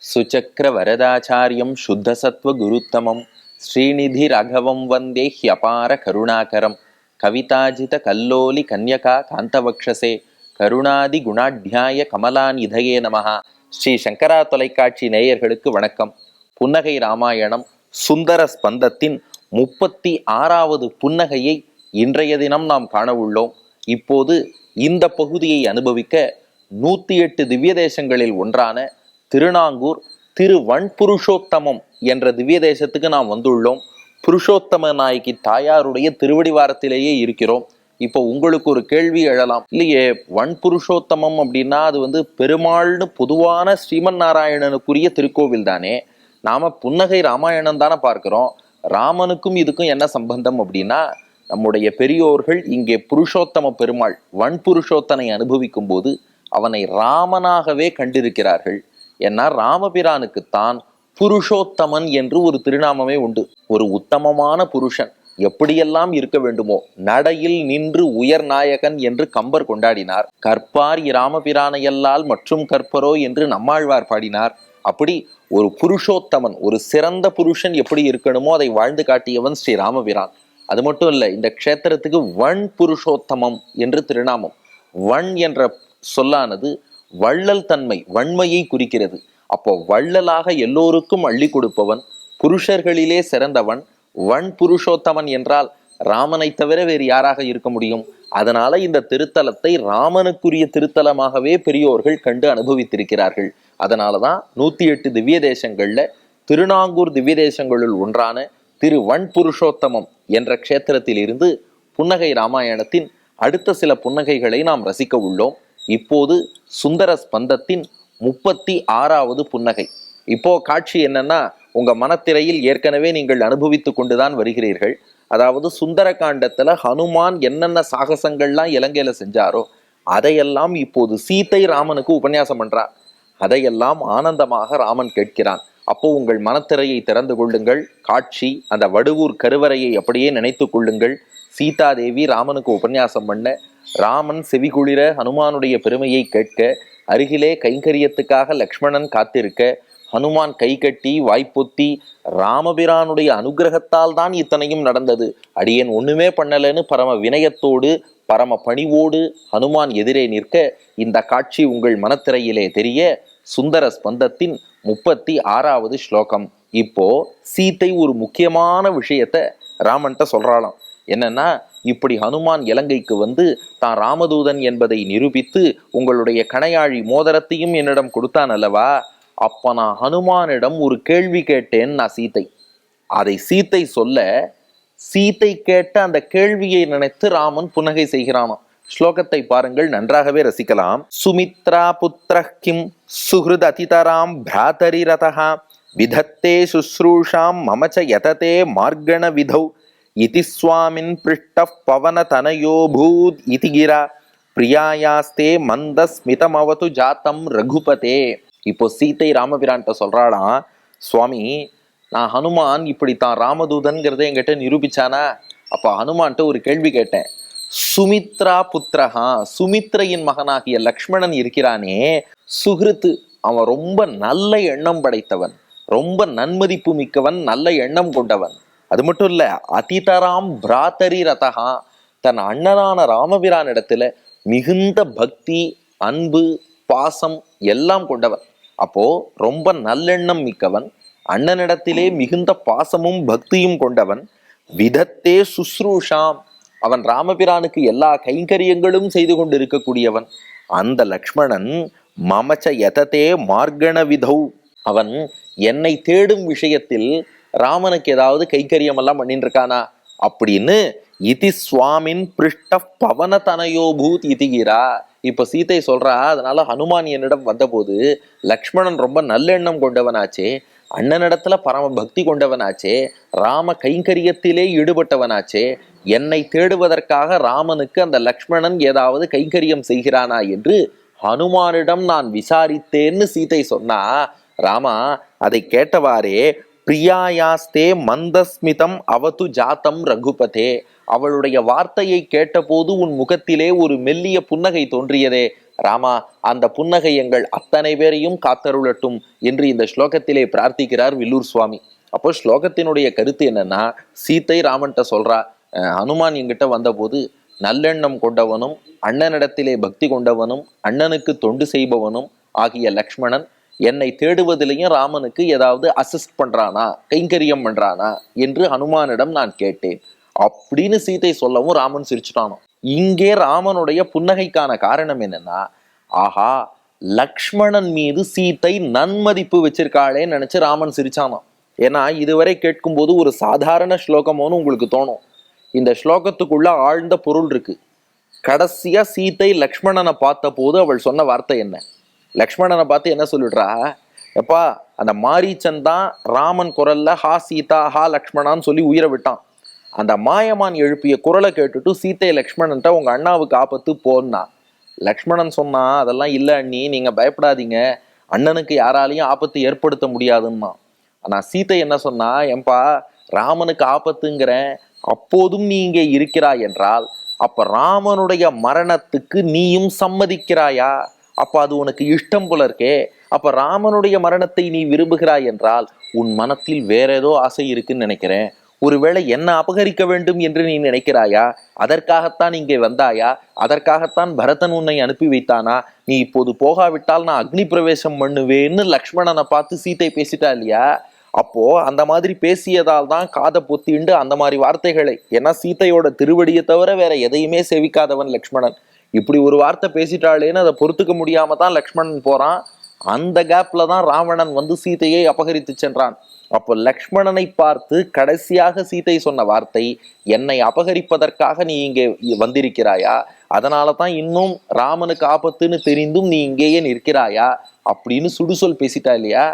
சுச்சக்ர வரதாச்சாரியம் சுத்தசத்வ குருத்தமம் ஸ்ரீநிதி ராகவம் வந்தே ஹ்யபார கருணாகரம் கவிதாஜித கல்லோலி கன்யகா காந்தவக்ஷசே கருணாதி குணாட்யாய கமலாநிதயே நமஹா. ஸ்ரீ சங்கரா தொலைக்காட்சி நேயர்களுக்கு வணக்கம். புன்னகை ராமாயணம் சுந்தர ஸ்பந்தத்தின் 36வது புன்னகையை இன்றைய தினம் நாம் காண உள்ளோம். இப்போது இந்த பகுதியை அனுபவிக்க 108 திவ்ய தேசங்களில் ஒன்றான திருநாங்கூர் திருவன்புருஷோத்தமம் என்ற திவ்ய தேசத்துக்கு நாம் வந்துள்ளோம். புருஷோத்தம நாயகி தாயாருடைய திருவடிவாரத்திலேயே இருக்கிறோம். இப்போ உங்களுக்கு ஒரு கேள்வி எழலாம், இல்லையே வன்புருஷோத்தமம் அப்படின்னா அது பெருமாள்னு பொதுவான ஸ்ரீமன் நாராயணனுக்குரிய திருக்கோவில் தானே, நாம புன்னகை ராமாயணம் தானே பார்க்கிறோம், ராமனுக்கும் இதுக்கும் என்ன சம்பந்தம் அப்படின்னா, நம்முடைய பெரியோர்கள் இங்கே புருஷோத்தம பெருமாள் வன்புருஷோத்தனை அனுபவிக்கும் போது அவனை ராமனாகவே கண்டிருக்கிறார்கள். ஏன்னா ராமபிரானுக்குத்தான் புருஷோத்தமன் என்று ஒரு திருநாமமே உண்டு. ஒரு உத்தமமான புருஷன் எப்படியெல்லாம் இருக்க வேண்டுமோ, நடையில் நின்று உயர் நாயகன் என்று கம்பர் கொண்டாடினார். கற்பார் இராமபிரானையல்லால் மற்றும் கற்பரோ என்று நம்மாழ்வார் பாடினார். அப்படி ஒரு புருஷோத்தமன், ஒரு சிறந்த புருஷன் எப்படி இருக்கணுமோ அதை வாழ்ந்து காட்டியவன் ஸ்ரீ ராமபிரான். அது மட்டும் இல்ல, இந்த க்ஷேத்திரத்துக்கு வன் புருஷோத்தமம் என்று திருநாமம். வன் என்ற சொல்லானது வள்ளல் தன்மை, வன்மையை குறிக்கிறது. அப்போ வள்ளலாக எல்லோருக்கும் அள்ளி கொடுப்பவன், புருஷர்களிலே சிறந்தவன் வன் புருஷோத்தமன் என்றால் ராமனை தவிர வேறு யாராக இருக்க முடியும்? அதனால இந்த திருத்தலத்தை ராமனுக்குரிய திருத்தலமாகவே பெரியோர்கள் கண்டு அனுபவித்திருக்கிறார்கள். அதனாலதான் 108 திவ்ய தேசங்கள்ல திருநாங்கூர் திவ்ய தேசங்களுள் ஒன்றான திருவன் புருஷோத்தமம் என்ற க்ஷேத்திரத்தில் இருந்து புன்னகை ராமாயணத்தின் அடுத்த சில புன்னகைகளை நாம் ரசிக்க உள்ளோம். இப்போது சுந்தர ஸ்பந்தத்தின் 36வது புன்னகை. இப்போ காட்சி என்னன்னா, உங்க மனத்திரையில் ஏற்கனவே நீங்கள் அனுபவித்து கொண்டுதான் வருகிறீர்கள். அதாவது சுந்தர காண்டத்துல ஹனுமான் என்னென்ன சாகசங்கள்லாம் இலங்கையில செஞ்சாரோ அதையெல்லாம் இப்போது சீத்தை ராமனுக்கு உபன்யாசம் பண்றார். அதையெல்லாம் ஆனந்தமாக ராமன் கேட்கிறான். அப்போ உங்கள் மனத்திரையை திறந்து கொள்ளுங்கள். காட்சி அந்த வடுவூர் கருவறையை அப்படியே நினைத்து கொள்ளுங்கள். சீதாதேவி ராமனுக்கு உபன்யாசம் பண்ண, ராமன் செவிகுளிர ஹனுமானுடைய பெருமையை கேட்க, அருகிலே கைங்கரியத்துக்காக லக்ஷ்மணன் காத்திருக்க, ஹனுமான் கை கட்டி வாய்ப்பொத்தி ராமபிரானுடைய அனுகிரகத்தால் தான் இத்தனையும் நடந்தது, அடியேன் ஒண்ணுமே பண்ணலன்னு பரம வினயத்தோடு பரம பணிவோடு ஹனுமான் எதிரே நிற்க, இந்த காட்சி உங்கள் மனத்திரையிலே தெரிய சுந்தர ஸ்பந்தத்தின் 36வது ஸ்லோகம். இப்போ சீத்தை ஒரு முக்கியமான விஷயத்த ராமன்ட்ட சொல்றாளாம். என்னன்னா, இப்படி ஹனுமான் இலங்கைக்கு வந்து தான் ராமதூதன் என்பதை நிரூபித்து உங்களுடைய கணையாழி மோதிரத்தையும் என்னிடம் கொடுத்தான் அல்லவா, அப்ப நான் ஹனுமானிடம் ஒரு கேள்வி கேட்டேன் நான் சீத்தை. அதை சீத்தை சொல்ல, சீத்தை கேட்ட அந்த கேள்வியை நினைத்து ராமன் புன்னகை செய்கிறானாம். ஸ்லோகத்தை பாருங்கள், நன்றாகவே ரசிக்கலாம். சுமித்ரா புத்திர கிம் சுஹ்ருத் அதிதராம் பிராதரி ரதஹா விதத்தே சுஸ்ரூஷாம் மமச்ச யததே மார்கண விதௌ இதி ஸ்வாமின் பிருஷ்ட பவன தனயோபூத் இதி கிரா பிரியாயாஸ்தே மந்த ஸ்மிதமவது ஜாத்தம் ரகுபதே. இப்போ சீத்தை ராமபிரான்ட்ட சொல்றாளாம், சுவாமி, நான் ஹனுமான் இப்படித்தான் ராமதூதன்கிறத என்கிட்ட நிரூபிச்சானா? அப்ப ஹனுமான்ட்ட ஒரு கேள்வி கேட்டேன். சுமித்ரா புத்திரஹா, சுமித்ரையின் மகனாகிய லக்ஷ்மணன் இருக்கிறானே, சுஹ்ருத்து, அவன் ரொம்ப நல்ல எண்ணம் படைத்தவன், ரொம்ப நன்மதிப்பு மிக்கவன், நல்ல எண்ணம் கொண்டவன். அது மட்டும் இல்ல, அதிதராம் பிராத்தரி ரதஹா, தன் அண்ணனான ராமபிரான் இடத்துல மிகுந்த பக்தி, அன்பு, பாசம் எல்லாம் கொண்டவன். அப்போ ரொம்ப நல்லெண்ணம் மிக்கவன், அண்ணனிடத்திலே மிகுந்த பாசமும் பக்தியும் கொண்டவன். விதத்தே சுஸ்ரூஷாம், அவன் ராமபிரானுக்கு எல்லா கைங்கரியங்களும் செய்து கொண்டு இருக்கக்கூடியவன். அந்த லக்ஷ்மணன் மமச்ச யததே மார்கண விதௌ, அவன் என்னை தேடும் விஷயத்தில் ராமனுக்கு ஏதாவது கைக்கரியம் எல்லாம் பண்ணிட்டு இருக்கானா அப்படின்னு இதி சுவாமின் பிருஷ்ட பவன தனயோபூத் இதிகிரா. இப்ப சீத்தை சொல்றா, அதனால ஹனுமான் என்னிடம் வந்தபோது லக்ஷ்மணன் ரொம்ப நல்லெண்ணம் கொண்டவனாச்சே, அண்ணனிடத்துல பரம பக்தி கொண்டவனாச்சே, ராம கைங்கரியத்திலே ஈடுபட்டவனாச்சே, என்னை தேடுவதற்காக ராமனுக்கு அந்த லக்ஷ்மணன் ஏதாவது கைங்கரியம் செய்கிறானா என்று ஹனுமானிடம் நான் விசாரித்தேன்னு சீத்தை சொன்னா, ராமா அதை கேட்டவாறே பிரியாயாஸ்தே மந்தஸ்மிதம் அவது ஜாத்தம் ரகுபதே, அவளுடைய வார்த்தையை கேட்டபோது உன் முகத்திலே ஒரு மெல்லிய புன்னகை தோன்றியதே, ராமா, அந்த புன்னகை எங்கள் அத்தனை பேரையும் காத்தருளட்டும் என்று இந்த ஸ்லோகத்திலே பிரார்த்திக்கிறார் வில்லூர் சுவாமி. அப்போ ஸ்லோகத்தினுடைய கருத்து என்னன்னா, சீத்தை ராமன்கிட்ட சொல்றா, ஹனுமான் என்கிட்ட வந்தபோது நல்லெண்ணம் கொண்டவனும் அண்ணனிடத்திலே பக்தி கொண்டவனும் அண்ணனுக்கு தொண்டு செய்பவனும் ஆகிய லக்ஷ்மணன் என்னை தேடுவதிலையும் ராமனுக்கு ஏதாவது அசிஸ்ட் பண்றானா, கைங்கரியம் பண்றானா என்று ஹனுமானிடம் நான் கேட்டேன் அப்படின்னு சீதை சொல்லவும் ராமன் சிரிச்சுட்டானோ. இங்கே ராமனுடைய புன்னகைக்கான காரணம் என்னன்னா, ஆஹா, லக்ஷ்மணன் மீது சீத்தை நன்மதிப்பு வச்சிருக்காளேன்னு நினைச்சு ராமன் சிரிச்சானோ. ஏன்னா இதுவரை கேட்கும்போது ஒரு சாதாரண ஸ்லோகமோன்னு உங்களுக்கு தோணும். இந்த ஸ்லோகத்துக்குள்ள ஆழ்ந்த பொருள் இருக்கு. கடைசியா சீத்தை லக்ஷ்மணனை பார்த்த போது அவள் சொன்ன வார்த்தை என்ன? லக்ஷ்மணனை பார்த்து என்ன சொல்லிடுறா, எப்பா அந்த மாரீச்சன் தான் ராமன் குரல்ல ஹா சீதா ஹா லக்ஷ்மணான்னு சொல்லி உயிரை விட்டான். அந்த மாயமான் எழுப்பிய குரலை கேட்டுட்டு சீத்தை லக்ஷ்மணன்ட்ட உங்க அண்ணாவுக்கு ஆபத்து போன்னா. லக்ஷ்மணன் சொன்னா, அதெல்லாம் இல்லை அண்ணி, நீங்க பயப்படாதீங்க, அண்ணனுக்கு யாராலையும் ஆபத்து ஏற்படுத்த முடியாதுன்னா. ஆனா சீத்தை என்ன சொன்னா, ஏன்பா ராமனுக்கு ஆபத்துங்கிறேன், அப்போதும் நீ இங்கே இருக்கிறாய் என்றால் அப்ப ராமனுடைய மரணத்துக்கு நீயும் சம்மதிக்கிறாயா? அப்ப அது உனக்கு இஷ்டம் போல இருக்கே. அப்ப ராமனுடைய மரணத்தை நீ விரும்புகிறாய் என்றால் உன் மனத்தில் வேற ஏதோ ஆசை இருக்குன்னு நினைக்கிறேன். ஒருவேளை என்ன அபகரிக்க வேண்டும் என்று நீ நினைக்கிறாயா? அதற்காகத்தான் இங்கே வந்தாயா? அதற்காகத்தான் பரதன் உன்னை அனுப்பி வைத்தானா? நீ இப்போது போகாவிட்டால் நான் அக்னி பிரவேசம் பண்ணுவேன்னு லக்ஷ்மணனை பார்த்து சீத்தை பேசிட்டா இல்லையா? அப்போ அந்த மாதிரி பேசியதால் தான் காதை பொத்திண்டு அந்த மாதிரி வார்த்தைகளை, ஏன்னா சீத்தையோட திருவடியை தவிர வேற எதையுமே செவிக்காதவன் லக்ஷ்மணன், இப்படி ஒரு வார்த்தை பேசிட்டாளேன்னு அதை பொறுத்துக்க முடியாம தான் லக்ஷ்மணன் போறான். அந்த கேப்ல தான் ராவணன் வந்து சீதையை அபகரித்து சென்றான். அப்போ லக்ஷ்மணனை பார்த்து கடைசியாக சீதை சொன்ன வார்த்தை, என்னை அபகரிப்பதற்காக நீ இங்கே வந்திருக்கிறாயா? அதனால தான் இன்னும் ராமனுக்கு ஆபத்துன்னு தெரிந்தும் நீ இங்கேயே நிற்கிறாயா அப்படின்னு சுடுசொல் பேசிட்டா இல்லையா?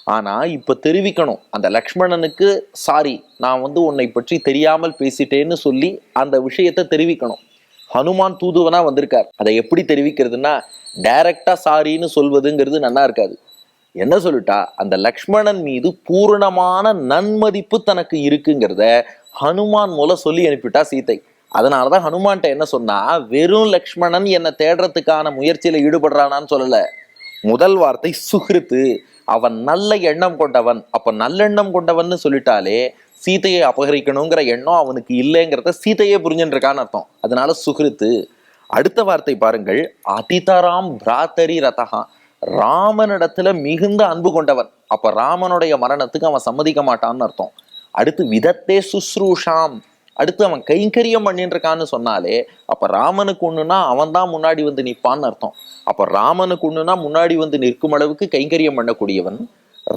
ஆனா இப்ப தெரிவிக்கணும் அந்த லக்ஷ்மணனுக்கு, சாரி நான் வந்து உன்னை பற்றி தெரியாமல் பேசிட்டேன்னு சொல்லி அந்த விஷயத்தை தெரிவிக்கணும். ஹனுமான் தூதுவனா வந்திருக்கார். அதை எப்படி தெரிவிக்கிறதுனா, டைரக்டா சாரின்னு சொல்வதுங்கிறது நல்லா இருக்காது. என்ன சொல்லிட்டா, அந்த லக்ஷ்மணன் மீது பூரணமான நன்மதிப்பு தனக்கு இருக்குங்கிறத ஹனுமான் மூலம் சொல்லி அனுப்பிட்டா சீதை. அதனாலதான் ஹனுமான்ட்ட என்ன சொன்னா, வெறும் லக்ஷ்மணன் என்னை தேடுறதுக்கான முயற்சியில ஈடுபடுறானான்னு சொல்லல. முதல் வார்த்தை சுகிருத்து, அவன் நல்ல எண்ணம் கொண்டவன். அப்ப நல்லெண்ணம் கொண்டவன் சொல்லிட்டாலே சீதையை அபகரிக்கணுங்கிற எண்ணம் அவனுக்கு இல்லைங்கிறத சீதையே புரிஞ்சுட்டு இருக்கான்னு அர்த்தம். அதனால சுகிருத்து. அடுத்த வார்த்தை பாருங்கள், அதிதராம் பிராத்தரி ரதகா, ராமனிடத்துல மிகுந்த அன்பு கொண்டவன். அப்ப ராமனுடைய மரணத்துக்கு அவன் சம்மதிக்க மாட்டான்னு அர்த்தம். அடுத்து விதத்தே சுஸ்ரூஷாம், அடுத்து அவன் கைங்கரியம் பண்ணிட்டு இருக்கான்னு சொன்னாலே அப்ப ராமனுக்கு ஒண்ணுனா அவன் தான் முன்னாடி வந்து நிற்பான்னு அர்த்தம். அப்ப ராமனுக்கு ஒண்ணுனா முன்னாடி வந்து நிற்கும் அளவுக்கு கைங்கரியம் பண்ணக்கூடியவன்,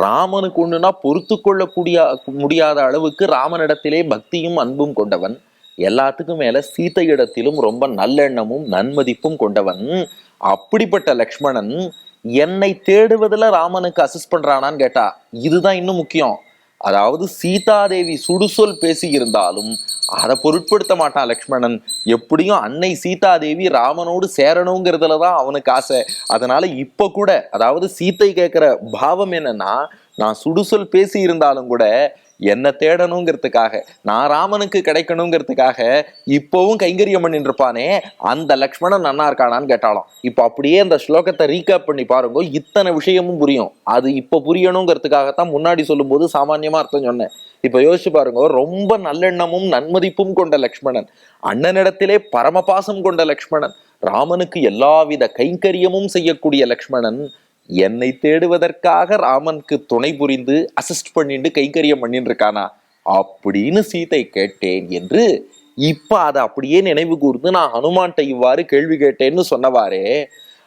ராமனுக்கு ஒண்ணுனா பொறுத்து கொள்ளக்கூடிய முடியாத அளவுக்கு ராமனிடத்திலே பக்தியும் அன்பும் கொண்டவன், எல்லாத்துக்கும் மேல சீதையிடத்திலும் ரொம்ப நல்லெண்ணமும் நன்மதிப்பும் கொண்டவன். அப்படிப்பட்ட லக்ஷ்மணன் என்னை தேடுவதில் ராமனுக்கு அசிஸ்ட் பண்றானான்னு கேட்டா இதுதான் இன்னும் முக்கியம். அதாவது சீதாதேவி சுடுசொல் பேசி இருந்தாலும் அதை பொருட்படுத்த மாட்டான் லக்ஷ்மணன். எப்படியும் அன்னை சீதாதேவி ராமனோடு சேரணுங்கிறதுலதான் அவனுக்கு ஆசை. அதனால இப்ப கூட, அதாவது சீத்தை கேட்கிற பாவம் என்னன்னா, நான் சுடுசொல் பேசி இருந்தாலும் கூட என்ன தேடணுங்கிறதுக்காக, நான் ராமனுக்கு கிடைக்கணுங்கிறதுக்காக இப்பவும் கைங்கரியம் பண்ணிட்டு இருப்பானே அந்த லக்ஷ்மணன் நன்னா இருக்கானான்னு கேட்டாலும். இப்ப அப்படியே அந்த ஸ்லோகத்தை ரீகேப் பண்ணி பாருங்க, இத்தனை விஷயமும் புரியும். அது இப்ப புரியணுங்கிறதுக்காகத்தான் முன்னாடி சொல்லும் போது சாமான்யமா அர்த்தம் சொன்னேன். இப்ப யோசிச்சு பாருங்க, ரொம்ப நல்லெண்ணமும் நன்மதிப்பும் கொண்ட லக்ஷ்மணன், அண்ணனிடத்திலே பரமபாசம் கொண்ட லக்ஷ்மணன், ராமனுக்கு எல்லாவித கைங்கரியமும் செய்யக்கூடிய லக்ஷ்மணன் என்னை தேடுவதற்காக ராமனுக்கு துணை புரிந்து அசிஸ்ட் பண்ணிட்டு கைங்கரியம் பண்ணிட்டு இருக்கானா அப்படின்னு சீதை கேட்டேன் என்று இப்ப அதை அப்படியே நினைவு கூர்ந்து நான் ஹனுமான்ட்ட இவ்வாறு கேள்வி கேட்டேன்னு சொன்னவாறே,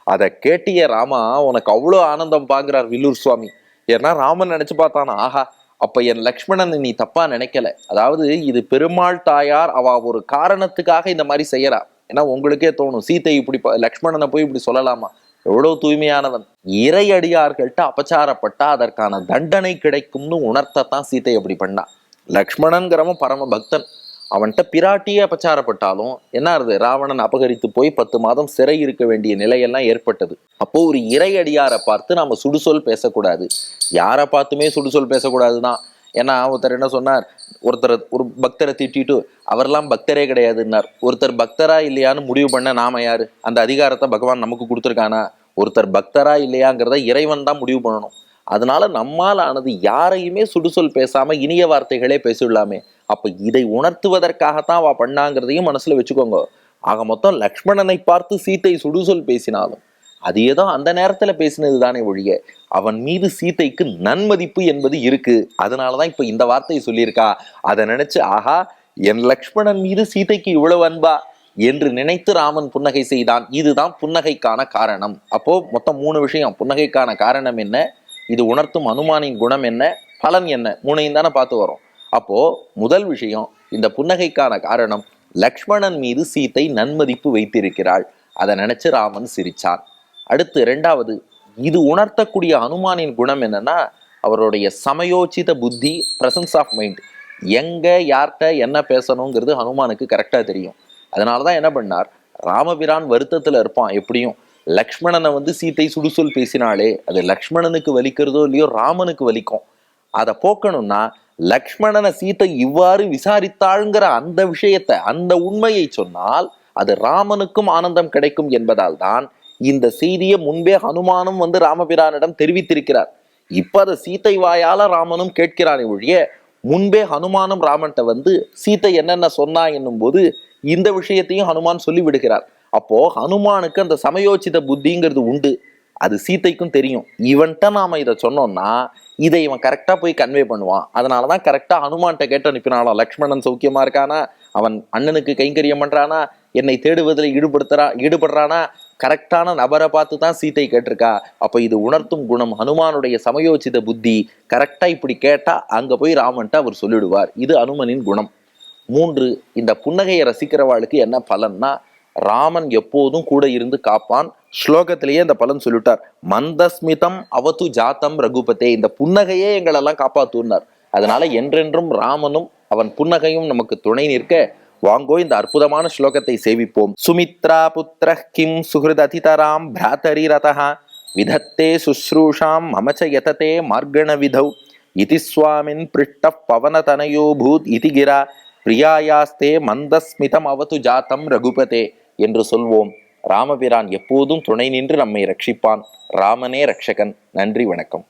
அதை கேட்டிய ராமா உனக்கு அவ்வளோ ஆனந்தம் பாக்குறார் வில்லூர் சுவாமி. ஏன்னா ராமன் நினைச்சு பார்த்தானா, ஆஹா அப்ப என் லக்ஷ்மணன் நீ தப்பா நினைக்கல. அதாவது இது பெருமாள் தாயார் அவ ஒரு காரணத்துக்காக இந்த மாதிரி செய்யறா. ஏன்னா உங்களுக்கே தோணும், சீதை இப்படி லக்ஷ்மணனை போய் இப்படி சொல்லலாமா, எவ்வளவு தூய்மையானவன், இறை அடியார்கள்ட்ட அபச்சாரப்பட்டா அதற்கான தண்டனை கிடைக்கும்னு உணர்த்தத்தான் சீதை அப்படி பண்ணா. லக்ஷ்மணன்கிறவன் பரம பக்தன், அவன்கிட்ட பிராட்டியே அபச்சாரப்பட்டாலும் என்ன ஆறுது, ராவணன் அபகரித்து போய் 10 மாதம் சிறை இருக்க வேண்டிய நிலையெல்லாம் ஏற்பட்டது. அப்போ ஒரு இறை அடியாரை பார்த்து நாம சுடுசொல் பேசக்கூடாது, யாரை பார்த்துமே சுடுசொல் பேசக்கூடாதுதான். ஏன்னா ஒருத்தர் என்ன சொன்னார், ஒரு பக்தரை திட்டிட்டு அவரெல்லாம் பக்தரே கிடையாதுன்னார். ஒருத்தர் பக்தரா இல்லையான்னு முடிவு பண்ண நாம யாரு? அந்த அதிகாரத்தை பகவான் நமக்கு கொடுத்துருக்கானா? ஒருத்தர் பக்தரா இல்லையாங்கிறத இறைவன் தான் முடிவு பண்ணணும். அதனால நம்மால் ஆனது யாரையுமே சுடுசொல் பேசாம இனிய வார்த்தைகளே பேசிடலாமே. அப்ப இதை உணர்த்துவதற்காகத்தான் அவ பண்ணாங்கிறதையும் மனசுல வச்சுக்கோங்க. ஆக மொத்தம் லக்ஷ்மணனை பார்த்து சீத்தை சுடுசொல் பேசினாலும் அது ஏதோ அந்த நேரத்துல பேசினது தானே ஒழிய அவன் மீது சீதைக்கு நன்மதிப்பு என்பது இருக்கு. அதனாலதான் இப்ப இந்த வார்த்தையை சொல்லியிருக்கா. அதை நினைச்சு ஆஹா, என் லக்ஷ்மணன் மீது சீதைக்கு இவ்வளவு அன்பா என்று நினைத்து ராமன் புன்னகை செய்தான். இதுதான் புன்னகைக்கான காரணம். அப்போ மொத்தம் 3 விஷயம். புன்னகைக்கான காரணம் என்ன, இது உணர்த்தும் அனுமானின் குணம் என்ன, பலன் என்ன, 3ஐயும் தானே பார்த்து வரோம். அப்போ முதல் விஷயம், இந்த புன்னகைக்கான காரணம் லக்ஷ்மணன் மீது சீதை நன்மதிப்பு வைத்திருக்கிறாள். அதை நினைச்சு ராமன் சிரிச்சான். அடுத்து 2வது, இது உணர்த்தக்கூடிய அனுமானின் குணம் என்னன்னா அவருடைய சமயோச்சித புத்தி, பிரசன்ஸ் ஆஃப் மைண்ட். எங்க யார்கிட்ட என்ன பேசணுங்கிறது ஹனுமானுக்கு கரெக்டா தெரியும். அதனாலதான் என்ன பண்ணார், ராமபிரான் வருத்தத்துல இருப்பான் எப்படியும். லக்ஷ்மணனை சீத்தை சுடுசொல் பேசினாலே அது லக்ஷ்மணனுக்கு வலிக்கிறதோ இல்லையோ ராமனுக்கு வலிக்கும். அதை போக்கணும்னா லக்ஷ்மணனை சீத்தை இவ்வாறு விசாரித்தாள்ங்கிற அந்த விஷயத்தை, அந்த உண்மையை சொன்னால் அது ராமனுக்கும் ஆனந்தம் கிடைக்கும் என்பதால் தான் இந்த செய்தியை முன்பே ஹனுமானும் ராமபிரானிடம் தெரிவித்திருக்கிறார். இப்ப அதை சீத்தை வாயால ராமனும் கேட்கிறானே ஒழிய முன்பே ஹனுமானும் ராமன்கிட்ட சீத்தை என்னென்ன சொன்னா என்னும் போது இந்த விஷயத்தையும் ஹனுமான் சொல்லி விடுகிறார். அப்போ ஹனுமானுக்கு அந்த சமயோச்சித புத்திங்கிறது உண்டு. அது சீத்தைக்கும் தெரியும். இவன்கிட்ட நாம இதை சொன்னோம்னா இதை இவன் கரெக்டா போய் கன்வே பண்ணுவான். அதனாலதான் கரெக்டா ஹனுமான்கிட்ட கேட்டு அனுப்பினாலும், லக்ஷ்மணன் சௌக்கியமா இருக்கானா, அவன் அண்ணனுக்கு கைங்கரியம் பண்றானா, என்னை தேடுவதில் ஈடுபடுறானா, கரெக்டான நபரை பார்த்து தான் சீத்தை கேட்டிருக்கா. அப்ப இது உணர்த்தும் குணம் ஹனுமானுடைய சமயோச்சித புத்தி. கரெக்டா இப்படி கேட்டா அங்க போய் ராமன்ட்ட அவர் சொல்லிடுவார். இது அனுமனின் குணம். 3, இந்த புன்னகையை ரசிக்கிறவாளுக்கு என்ன பலன்னா ராமன் எப்போதும் கூட இருந்து காப்பான். ஸ்லோகத்திலேயே இந்த பலன் சொல்லிட்டார். மந்தஸ்மிதம் அவது ஜாத்தம் ரகுபதே, இந்த புன்னகையே எங்களெல்லாம் காப்பாத்துனார். அதனால என்றென்றும் ராமனும் அவன் புன்னகையும் நமக்கு துணை நிற்க வாங்கோ இந்த அற்புதமான ஸ்லோகத்தை சேவிப்போம். சுமித்ரா புத்திர கிம் சுஹிருத் அதிதராம் பிராதரி ரதஹ விதத்தே சுஸ்ரூஷாம் மமச்ச யததே மார்கண விதௌ இதி ஸ்வாமின் பிருஷ்ட பவனதனயோ பூத் இதி கிரா பிரியாயாஸ்தே மந்தஸ்மிதம் அவது ஜாத்தம் ரகுபதே என்று சொல்வோம். ராமபிரான் எப்போதும் துணை நின்று நம்மை ரட்சிப்பான். ராமனே ரட்சகன். நன்றி, வணக்கம்.